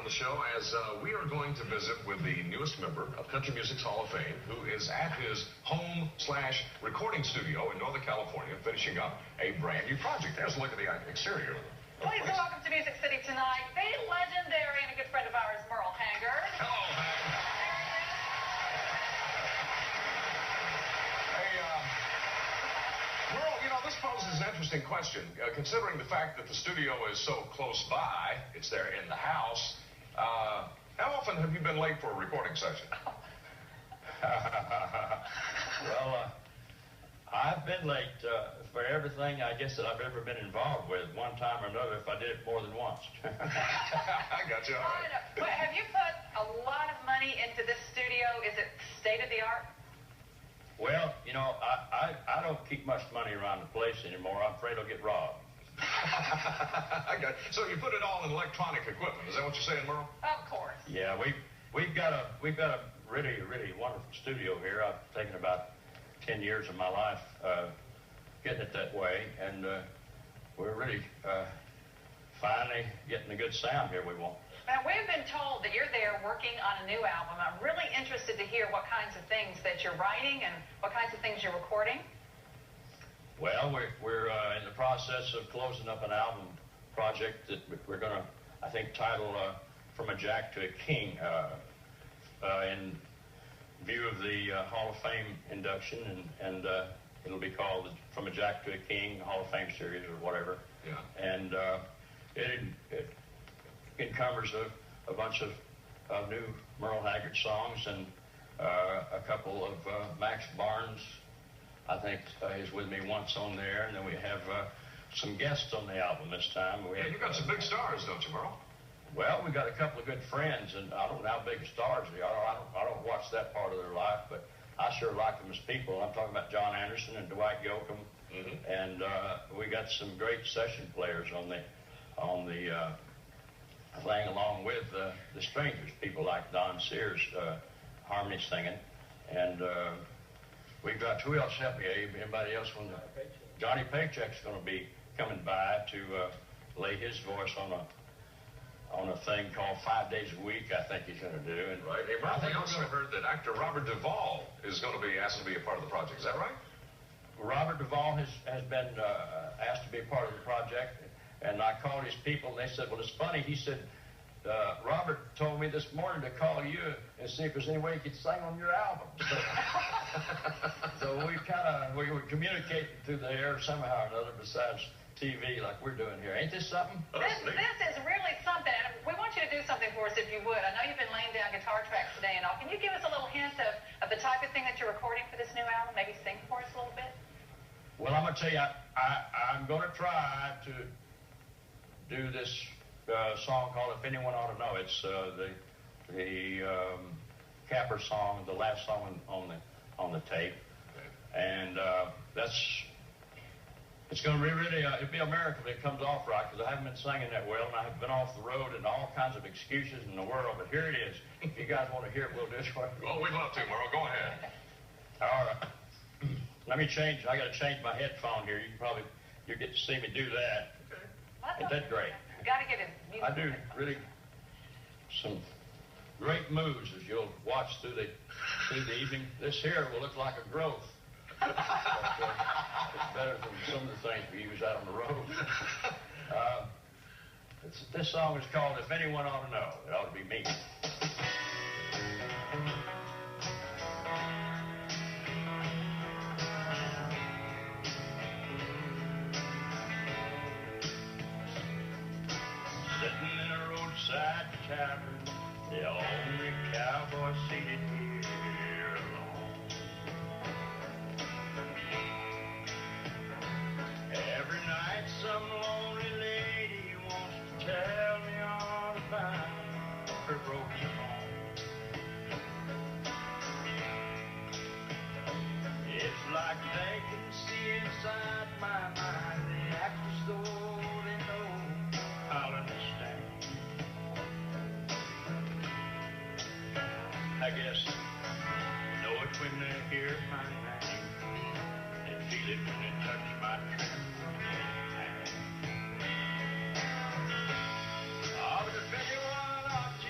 the show as we are going to visit with the newest member of Country Music's Hall of Fame, who is at his home/recording studio in Northern California, finishing up a brand new project. There's a look at the exterior. Please welcome to Music City tonight, the legendary and a good friend of ours, Merle Haggard. Hello, Haggard. Merle, you know, this poses an interesting question, considering the fact that the studio is so close by. It's there in the house. How often have you been late for a recording session? Well, I've been late for everything, I guess, that I've ever been involved with, one time or another, if I did it more than once. I got you. All right. But have you put a lot of money into this studio? Is it state-of-the-art? Well, you know, I don't keep much money around the place anymore. I'm afraid I'll get robbed. I got you. So you put it all in electronic equipment. Is that what you're saying, Merle? Of course. Yeah, we've got a really, really wonderful studio here. I've taken about 10 years of my life getting it that way, and we're really finally getting a good sound here we want. Now, we've been told that you're there working on a new album. I'm really interested to hear what kinds of things that you're writing and what kinds of things you're recording. Well, we're in the process of closing up an album project that we're going to, I think, title From a Jack to a King in view of the Hall of Fame induction, and it'll be called From a Jack to a King Hall of Fame series or whatever. Yeah. And it encumbers a bunch of new Merle Haggard songs, and a couple of Max Barnes, I think, is with me once on there, and then we have some guests on the album this time. You got some big stars, don't you, Merle? Well, we got a couple of good friends, and I don't know how big stars they are. I don't watch that part of their life, but I sure like them as people. I'm talking about John Anderson and Dwight Yoakam, and we got some great session players on the thing, along with the strangers, people like Don Sears, harmony singing, and we've got, who else help me, Abe? Anybody else? Johnny Paycheck's going to be coming by to lay his voice on a thing called 5 Days a Week, I think he's going to do. And right. Hey, Merle, I also heard that actor Robert Duvall is going to be asked to be a part of the project. Is that right? Robert Duvall has been asked to be a part of the project, and I called his people, and they said, well, it's funny. He said, Robert told me this morning to call you and see if there's any way you could sing on your album. So we were communicating through the air somehow or another, besides TV like we're doing here. Ain't this something? This is really something, and we want you to do something for us if you would. I know you've been laying down guitar tracks today and all. Can you give us a little hint of the type of thing that you're recording for this new album? Maybe sing for us a little bit? Well, I'm going to tell you, I'm going to try to do this song called If Anyone Ought to Know. It's the Capper song, the last song on the tape. And it's going to be really, it'd be a miracle if it comes off right, because I haven't been singing that well, and I have been off the road and all kinds of excuses in the world, but here it is. If you guys want to hear it, we'll do it. Well, we'd love to, Merle. Go ahead. All right. Let me change. I got to change my headphone here. You get to see me do that. Okay. Isn't that great? You got to get his music. I do really some great moves as you'll watch through the evening. This here will look like a growth. But, it's better than some of the things we use out on the road. This song is called If Anyone Ought to Know. It ought to be me. Sitting in a roadside tavern, the only cowboy seated here alone. Every night some lonely lady wants to tell me all about her broken home. It's like they can see inside my mind. They act as though they know I'll understand. I guess know it when they hear my name, and feel it when they touch my trembling hand. Oh, but if anyone ought to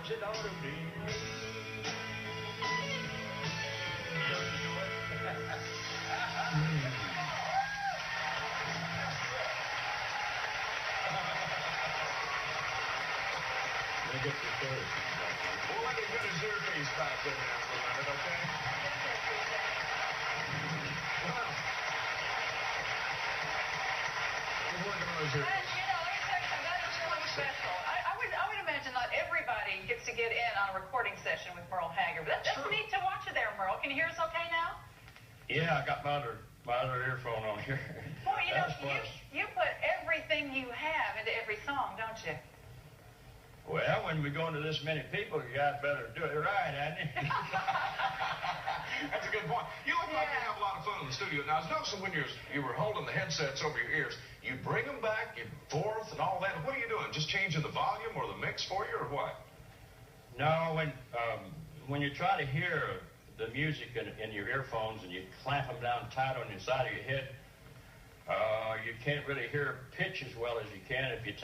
Sometimes it ought to be me. Don't you know it? Let me get your story. Well, let me get his earpiece back in there for a minute, okay? Well, we're working on his earpiece. You know, let me tell you something. That is really special. I would imagine not everybody gets to get in on a recording session with Merle Haggard. But that's neat to watch you there, Merle. Can you hear us okay now? Yeah, I got my other earphone on here. Well, you know, you put everything you have into every song, don't you? Well, when we go into this many people, you guys better do it right, hadn't you? That's a good point. You look like you have a lot of fun in the studio. Now, I was noticing when you were holding the headsets over your ears, you bring them back, you forth and all that. What are you doing? Just changing the volume or the mix for you or what? No, when you try to hear the music in your earphones and you clamp them down tight on the side of your head, you can't really hear pitch as well as you can if you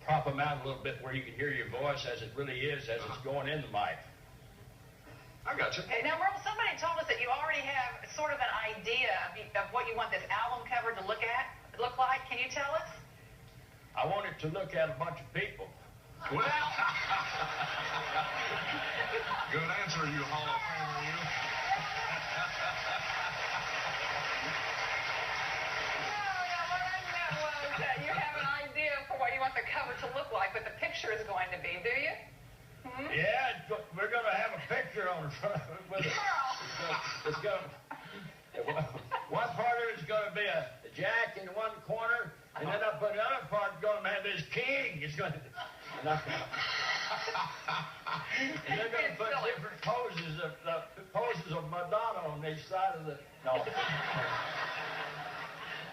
prop them out a little bit where you can hear your voice as it really is, as it's going in the mic. I got you. Okay, now, Merle, somebody told us that you already have sort of an idea of what you want this album cover to look like. Can you tell us? I want it to look at a bunch of people. Well, good answer, you Hall of Famer, you. No, what I meant was that you have an idea for what you want the cover to look like, but the picture is going to be, do you? Hmm? Yeah, we're going to have a picture on the front of it with it. It's going one part of it's going to be a jack in one corner, and then up on the other part is going to have this king. It's going to... And they're going to put different poses of Madonna on each side of the... No.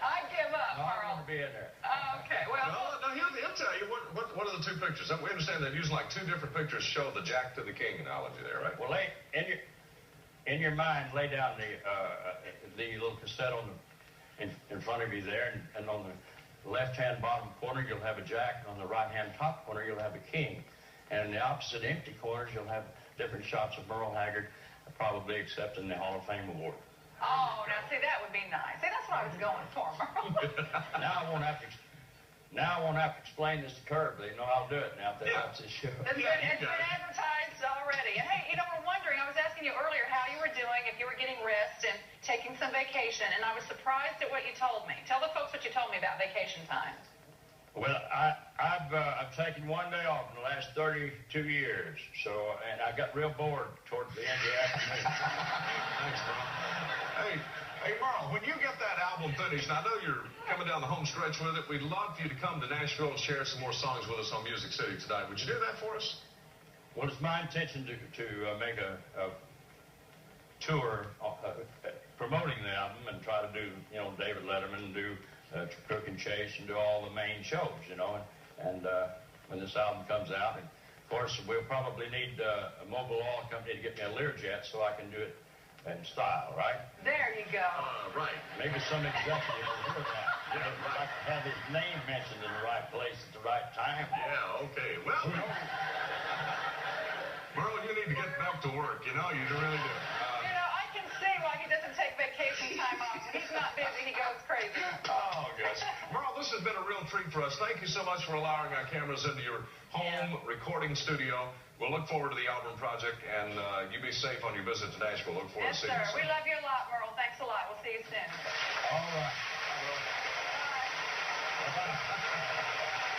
I give up, No, Merle. I'm going to be in there. Okay, well... Now, he'll tell you, what are the two pictures? We understand they're using like two different pictures to show the Jack to the King analogy there, right? Well, in your mind, lay down the little cassette in front of you there, and on the left-hand bottom corner, you'll have a Jack, and on the right-hand top corner, you'll have a King. And in the opposite empty corners, you'll have different shots of Merle Haggard, probably accepting the Hall of Fame award. Oh, now, see, that would be nice. See, that's what I was going for, Merle. Now I won't have to explain this to Curb. They know I'll do it now if they watch this show. It's been advertised already. And, hey, you know, we're wondering, I was asking you earlier how you were doing, if you were getting rest and taking some vacation, and I was surprised at what you told me. Tell the folks what you told me about vacation time. Well, I've taken one day off in the last 32 years, and I got real bored towards the end of the afternoon. Thanks, Merle. Hey, Merle, when you get that album finished, I know you're coming down the home stretch with it. We'd love for you to come to Nashville and share some more songs with us on Music City tonight. Would you do that for us? Well, it's my intention to make a tour promoting the album and try to do, David Letterman, do Crook and Chase, and do all the main shows, and when this album comes out. And of course, we'll probably need a mobile oil company to get me a Learjet so I can do it in style, right? There you go. Right. Maybe some executive will hear that. I'd like to have his name mentioned in the right place at the right time. Yeah, okay. Well, Merle, you need to get back to work. You really do. I can see why he doesn't take vacation time off. When he's not busy, he goes crazy. Oh, gosh. Merle, this has been a real treat for us. Thank you so much for allowing our cameras into your home recording studio. We'll look forward to the album project, and you be safe on your visit to Nashville. Look forward to seeing you soon. Yes, sir. We love you a lot, Merle.